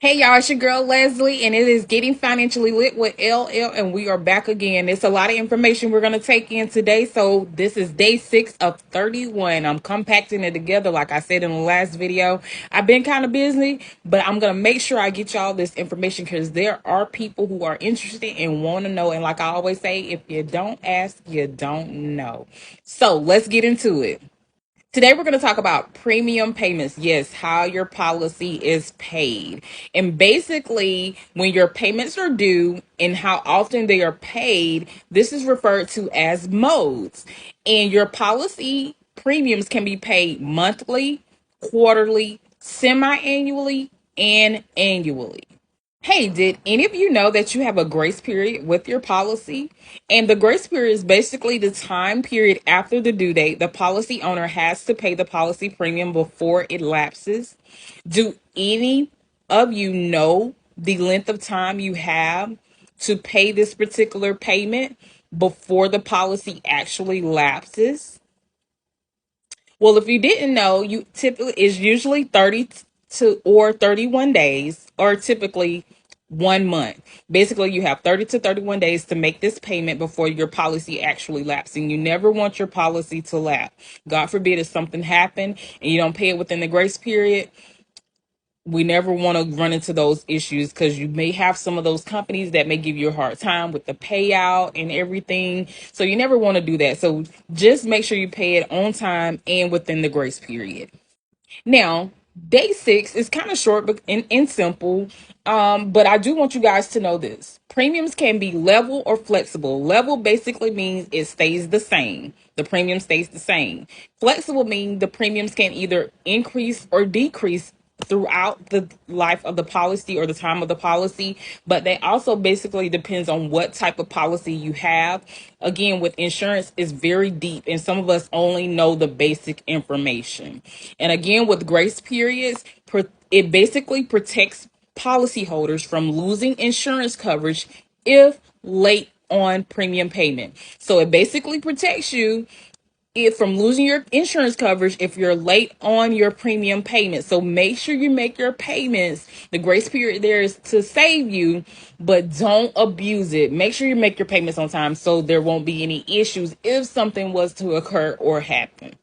Hey y'all, it's your girl Leslie, and it is Getting Financially Lit with LL, and we are back again. It's a lot of information we're going to take in today. So, this is day 6 of 31. I'm compacting it together, like I said in the last video. I've been kind of busy, but I'm going to make sure I get y'all this information because there are people who are interested and want to know. And, like I always say, if you don't ask, you don't know. So, let's get into it. Today, we're going to talk about premium payments. Yes, how your policy is paid. And basically, when your payments are due and how often they are paid, this is referred to as modes. And your policy premiums can be paid monthly, quarterly, semi annually, and annually. Hey, did any of you know that you have a grace period with your policy? And the grace period is basically the time period after the due date the policy owner has to pay the policy premium before it lapses. Do any of you know the length of time you have to pay this particular payment before the policy actually lapses? Well, if you didn't know, you typically is usually 30 to or 31 days, or typically 1 month. Basically, you have 30 to 31 days to make this payment before your policy actually lapsing. You never want your policy to lapse. God forbid if something happened and you don't pay it within the grace period, we never want to run into those issues because you may have some of those companies that may give you a hard time with the payout and everything. So you never want to do that. So just make sure you pay it on time and within the grace period. Now, day 6 is kind of short but and simple. But I do want you guys to know this. Premiums can be level or flexible. Level basically means it stays the same. The premium stays the same. Flexible means the premiums can either increase or decrease throughout the life of the policy or the time of the policy, but they also basically depends on what type of policy you have. Again, with insurance is very deep and some of us only know the basic information. And again, with grace periods, it basically protects policyholders from losing insurance coverage if late on premium payment. So it basically protects you from losing your insurance coverage if you're late on your premium payment. So make sure you make your payments. The grace period there is to save you, but don't abuse it. Make sure you make your payments on time so there won't be any issues if something was to occur or happen.